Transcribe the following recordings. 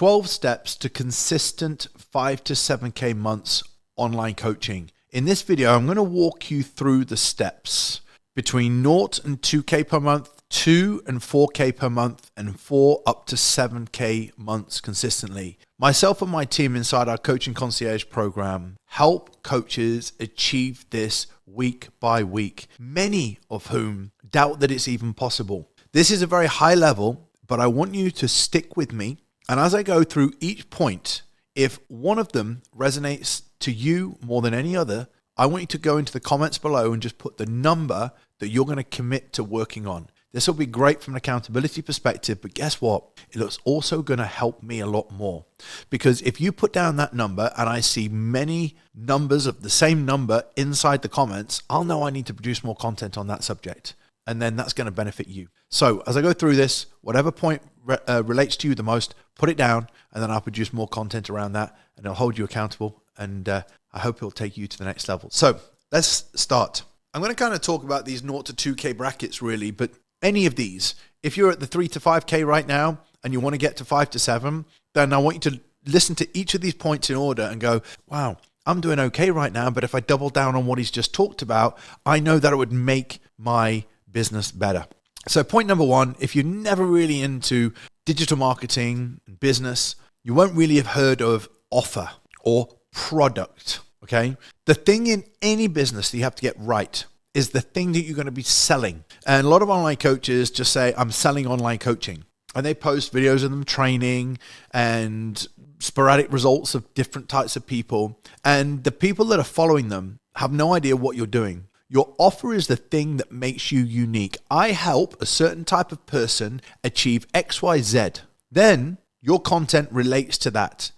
12 steps to consistent 5 to 7K months online coaching. In this video, I'm going to walk you through the steps between 0 and 2K per month, 2 and 4K per month, and 4 up to 7K months consistently. Myself and my team inside our Coaching Concierge program help coaches achieve this week by week, many of whom doubt that it's even possible. This is a very high level, but I want you to stick with me. And as I go through each point, if one of them resonates to you more than any other, I want you to go into the comments below and just put the number that you're going to commit to working on. This will be great from an accountability perspective, but guess what? It's also going to help me a lot more. Because if you put down that number and I see many numbers of the same number inside the comments, I'll know I need to produce more content on that subject. And then that's going to benefit you. So as I go through this, whatever point relates to you the most, put it down, and then I'll produce more content around that, and I'll hold you accountable, and I hope it'll take you to the next level. So let's start. I'm going to kind of talk about these 0 to 2K brackets really, but any of these, if you're at the 3 to 5K right now, and you want to get to 5 to 7, then I want you to listen to each of these points in order and go, wow, I'm doing okay right now, but if I double down on what he's just talked about, I know that it would make my business better. So point number 1, if you're never really into digital marketing and business, you won't really have heard of offer or product, okay? The thing in any business that you have to get right is the thing that you're going to be selling. And a lot of online coaches just say, I'm selling online coaching. And they post videos of them training and sporadic results of different types of people. And the people that are following them have no idea what you're doing. Your offer is the thing that makes you unique. I help a certain type of person achieve X, Y, Z. Then your content relates to that.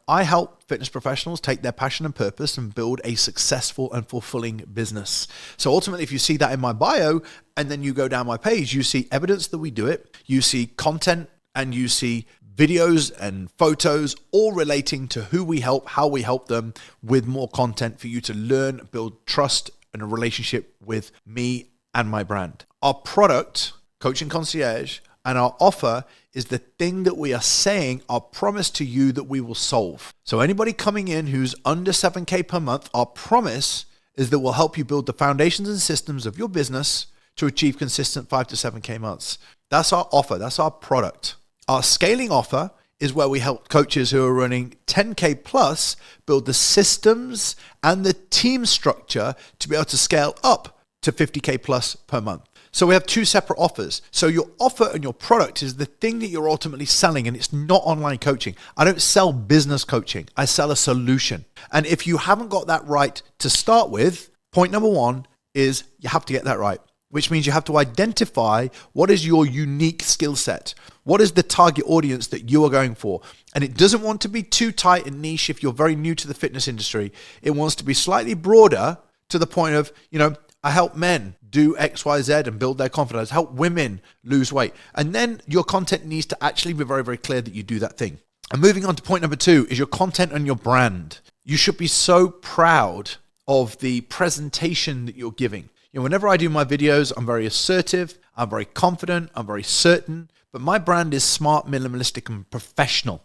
I help fitness professionals take their passion and purpose and build a successful and fulfilling business. So ultimately, if you see that in my bio and then you go down my page, you see evidence that we do it. You see content and you see videos and photos all relating to who we help, how we help them, with more content for you to learn, build trust and a relationship with me and my brand. Our product, Coaching Concierge, and our offer is the thing that we are saying, our promise to you that we will solve. So anybody coming in who's under 7K per month, our promise is that we'll help you build the foundations and systems of your business to achieve consistent 5 to 7K months. That's our offer. That's our product. Our scaling offer is where we help coaches who are running 10K plus build the systems and the team structure to be able to scale up to 50K plus per month. So we have two separate offers. So your offer and your product is the thing that you're ultimately selling, and it's not online coaching. I don't sell business coaching. I sell a solution. And if you haven't got that right to start with, point number 1 is you have to get that right, which means you have to identify what is your unique skill set. What is the target audience that you are going for? And it doesn't want to be too tight and niche if you're very new to the fitness industry. It wants to be slightly broader to the point of, I help men do X, Y, Z and build their confidence, help women lose weight. And then your content needs to actually be very, very clear that you do that thing. And moving on to point number 2 is your content and your brand. You should be so proud of the presentation that you're giving. Whenever I do my videos, I'm very assertive, I'm very confident, I'm very certain, but my brand is smart, minimalistic, and professional.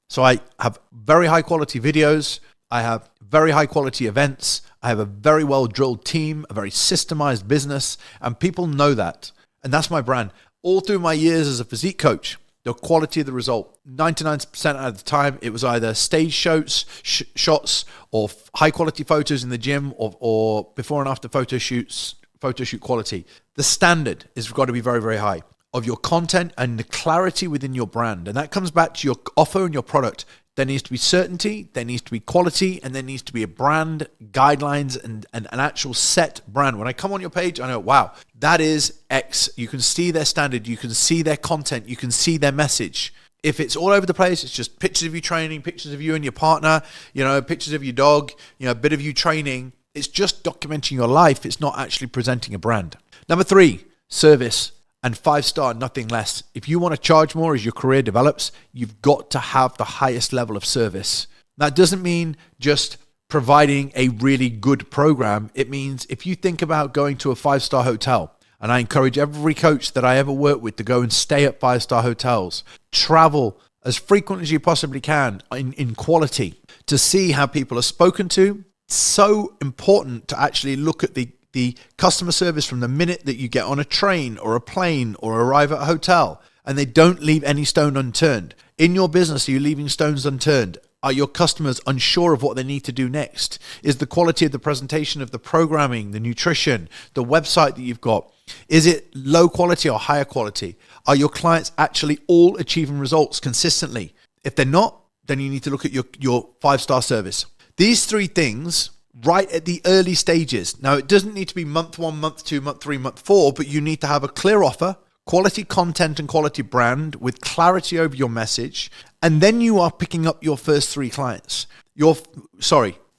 So I have very high quality videos. I have very high quality events. I have a very well drilled team, a very systemized business, and people know that. And that's my brand. All through my years as a physique coach, the quality of the result, 99% out of the time, it was either stage shots or high quality photos in the gym or before and after photo shoot quality. The standard has got to be very, very high of your content and the clarity within your brand. And that comes back to your offer and your product. There needs to be certainty, there needs to be quality, and there needs to be a brand, guidelines, and an actual set brand. When I come on your page, I know, wow, that is X. You can see their standard, you can see their content, you can see their message. If it's all over the place, it's just pictures of you training, pictures of you and your partner, pictures of your dog, a bit of you training. It's just documenting your life. It's not actually presenting a brand. Number 3, service. And 5-star, nothing less. If you want to charge more as your career develops, you've got to have the highest level of service. That doesn't mean just providing a really good program. It means if you think about going to a 5-star hotel, and I encourage every coach that I ever work with to go and stay at 5-star hotels, travel as frequently as you possibly can in quality to see how people are spoken to. It's so important to actually look at the customer service from the minute that you get on a train or a plane or arrive at a hotel, and they don't leave any stone unturned. In your business, are you leaving stones unturned? Are your customers unsure of what they need to do next? Is the quality of the presentation of the programming, the nutrition, the website that you've got, is it low quality or higher quality? Are your clients actually all achieving results consistently? If they're not, then you need to look at your 5-star service. These 3 things right at the early stages. Now, it doesn't need to be month 1, month 2, month 3, month 4, but you need to have a clear offer, quality content and quality brand with clarity over your message. And then you are picking up your first 3 clients.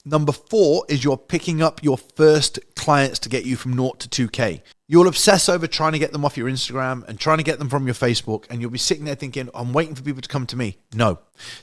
Number 4 is you're picking up your first clients to get you from 0 to 2K. You'll obsess over trying to get them off your Instagram and trying to get them from your Facebook, and you'll be sitting there thinking, I'm waiting for people to come to me. No,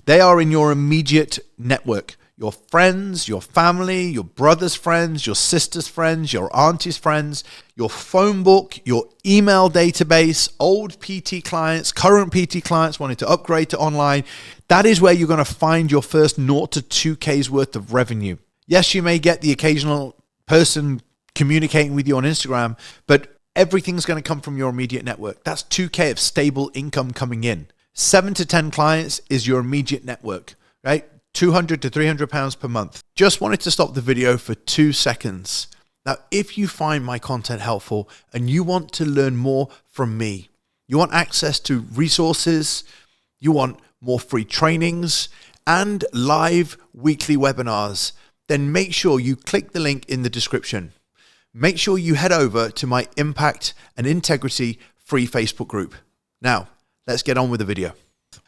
they are in your immediate network. Your friends, your family, your brother's friends, your sister's friends, your auntie's friends, your phone book, your email database, old PT clients, current PT clients wanting to upgrade to online. That is where you're going to find your first 0 to 2K's worth of revenue. Yes, you may get the occasional person communicating with you on Instagram, but everything's going to come from your immediate network. That's 2K of stable income coming in. 7 to 10 clients is your immediate network, right? 200 to 300 pounds per month. Just wanted to stop the video for 2 seconds. Now, if you find my content helpful and you want to learn more from me, you want access to resources, you want more free trainings and live weekly webinars, then make sure you click the link in the description. Make sure you head over to my Impact and Integrity free Facebook group. Now, let's get on with the video.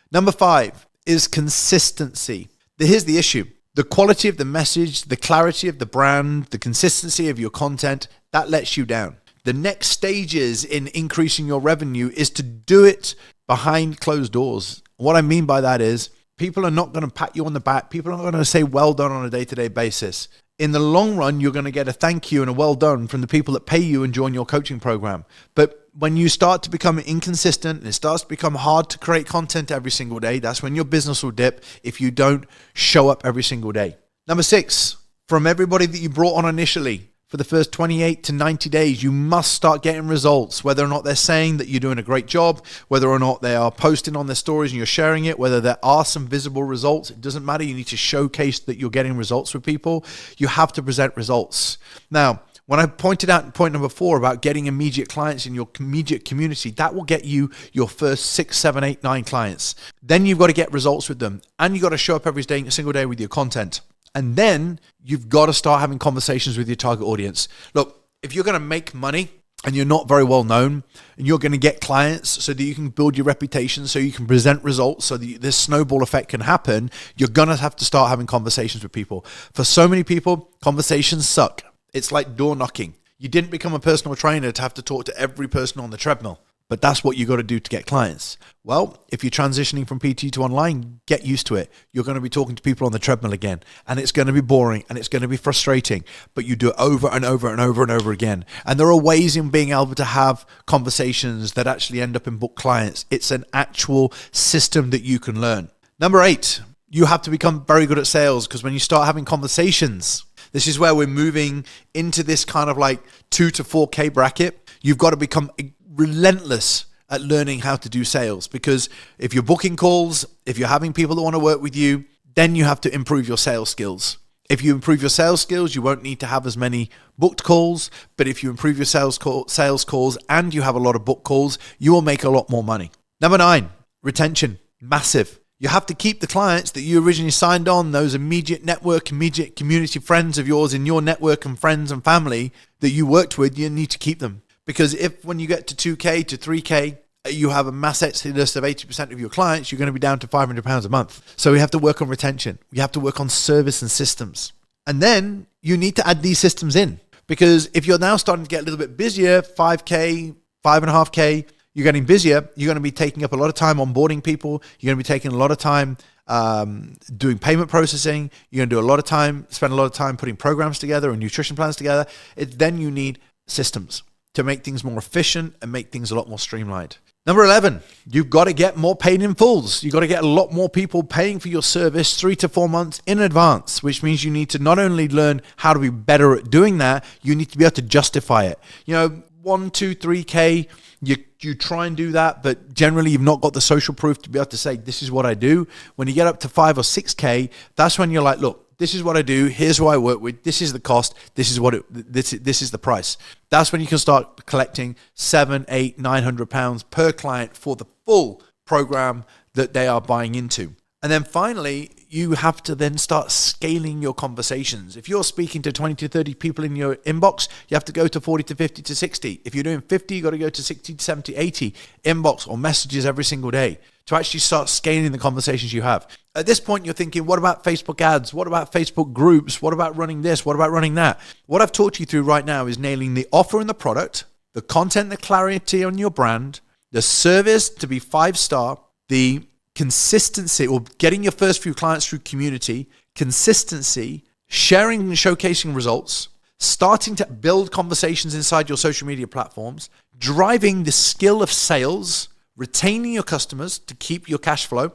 Number 5 is consistency. Here's the issue. The quality of the message, the clarity of the brand, the consistency of your content, that lets you down. The next stages in increasing your revenue is to do it behind closed doors. What I mean by that is people are not going to pat you on the back. People are not going to say well done on a day-to-day basis. In the long run, you're going to get a thank you and a well done from the people that pay you and join your coaching program. But when you start to become inconsistent and it starts to become hard to create content every single day, that's when your business will dip if you don't show up every single day. Number 6, from everybody that you brought on initially, for the first 28 to 90 days, you must start getting results, whether or not they're saying that you're doing a great job, whether or not they are posting on their stories and you're sharing it, whether there are some visible results. It doesn't matter. You need to showcase that you're getting results with people. You have to present results. Now, when I pointed out in point number 4 about getting immediate clients in your immediate community, that will get you your first 6, 7, 8, 9 clients. Then you've got to get results with them, and you've got to show up every day, single day with your content. And then you've got to start having conversations with your target audience. Look, if you're going to make money and you're not very well known and you're going to get clients so that you can build your reputation, so you can present results, so that this snowball effect can happen, you're going to have to start having conversations with people. For so many people, conversations suck. It's like door knocking. You didn't become a personal trainer to have to talk to every person on the treadmill. But that's what you got to do to get clients. Well, if you're transitioning from PT to online, get used to it. You're going to be talking to people on the treadmill again, and it's going to be boring and it's going to be frustrating, but you do it over and over and over and over again. And there are ways in being able to have conversations that actually end up in book clients. It's an actual system that you can learn. Number 8, you have to become very good at sales, because when you start having conversations, this is where we're moving into this kind of like 2 to 4K bracket. You've got to become relentless at learning how to do sales, because if you're booking calls, if you're having people that want to work with you, then you have to improve your sales skills. If you improve your sales skills, you won't need to have as many booked calls. But if you improve your sales calls and you have a lot of booked calls, you will make a lot more money. Number 9, retention. Massive. You have to keep the clients that you originally signed on, those immediate network, immediate community friends of yours in your network and friends and family that you worked with. You need to keep them. Because if when you get to 2K to 3K, you have a mass exodus of 80% of your clients, you're going to be down to £500 a month. So we have to work on retention. We have to work on service and systems. And then you need to add these systems in. Because if you're now starting to get a little bit busier, 5K, 5.5K, you're getting busier, you're going to be taking up a lot of time onboarding people. You're going to be taking a lot of time doing payment processing. You're going to spend a lot of time putting programs together and nutrition plans together. Then you need systems to make things more efficient and make things a lot more streamlined. Number 11, you've got to get more paid in fulls. You've got to get a lot more people paying for your service 3 to 4 months in advance, which means you need to not only learn how to be better at doing that, you need to be able to justify it. 1, 2, 3K, you try and do that, but generally you've not got the social proof to be able to say, this is what I do. When you get up to 5 or 6K, that's when you're like, look, this is what I do. Here's who I work with. This is the cost. This is this is the price. That's when you can start collecting 700, 800, 900 pounds per client for the full program that they are buying into. And then finally, you have to then start scaling your conversations. If you're speaking to 20 to 30 people in your inbox, you have to go to 40 to 50 to 60. If you're doing 50, you got to go to 60 to 70, 80 inbox or messages every single day to actually start scaling the conversations you have. At this point, you're thinking, what about Facebook ads? What about Facebook groups? What about running this? What about running that? What I've taught you through right now is nailing the offer and the product, the content, the clarity on your brand, the service to be 5-star, the consistency or getting your first few clients through community, consistency, sharing and showcasing results, starting to build conversations inside your social media platforms, driving the skill of sales, retaining your customers to keep your cash flow,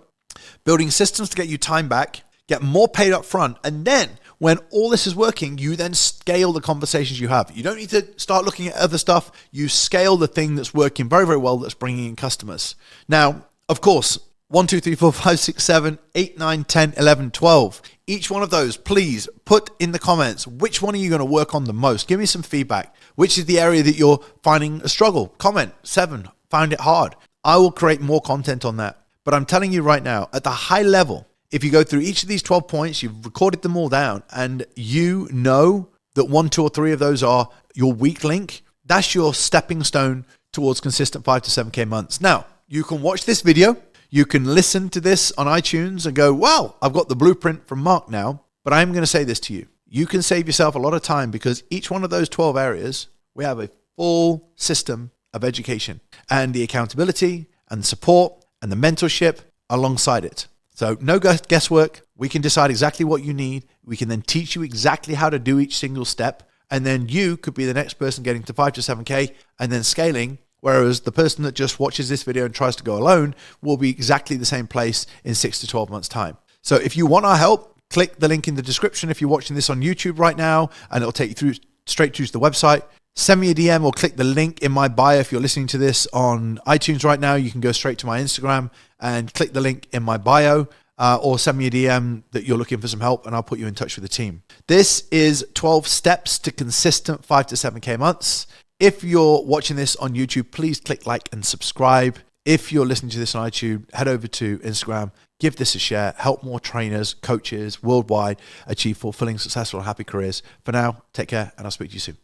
building systems to get you time back, get more paid up front. And then when all this is working, you then scale the conversations you have. You don't need to start looking at other stuff. You scale the thing that's working very, very well, that's bringing in customers. Now, of course, 1, 2, 3, 4, 5, 6, 7, 8, 9, 10, 11, 12. Each one of those, please put in the comments, which one are you going to work on the most? Give me some feedback. Which is the area that you're finding a struggle? Comment 7, found it hard. I will create more content on that. But I'm telling you right now, at the high level, if you go through each of these 12 points, you've recorded them all down, and you know that 1, 2, or 3 of those are your weak link, that's your stepping stone towards consistent 5 to 7K months. Now, you can watch this video. You can listen to this on iTunes and go, wow, I've got the blueprint from Mark now. But I'm going to say this to you. You can save yourself a lot of time because each one of those 12 areas, we have a full system of education and the accountability and the support and the mentorship alongside it. So no guesswork. We can decide exactly what you need. We can then teach you exactly how to do each single step. And then you could be the next person getting to 5 to 7K and then scaling. Whereas the person that just watches this video and tries to go alone will be exactly the same place in 6 to 12 months time. So if you want our help, click the link in the description if you're watching this on YouTube right now, and it'll take you through straight to the website. Send me a DM or click the link in my bio. If you're listening to this on iTunes right now, you can go straight to my Instagram and click the link in my bio, or send me a DM that you're looking for some help and I'll put you in touch with the team. This is 12 steps to consistent 5 to 7K months. If you're watching this on YouTube, please click like and subscribe. If you're listening to this on iTunes, head over to Instagram, give this a share, help more trainers, coaches worldwide achieve fulfilling, successful, and happy careers. For now, take care, and I'll speak to you soon.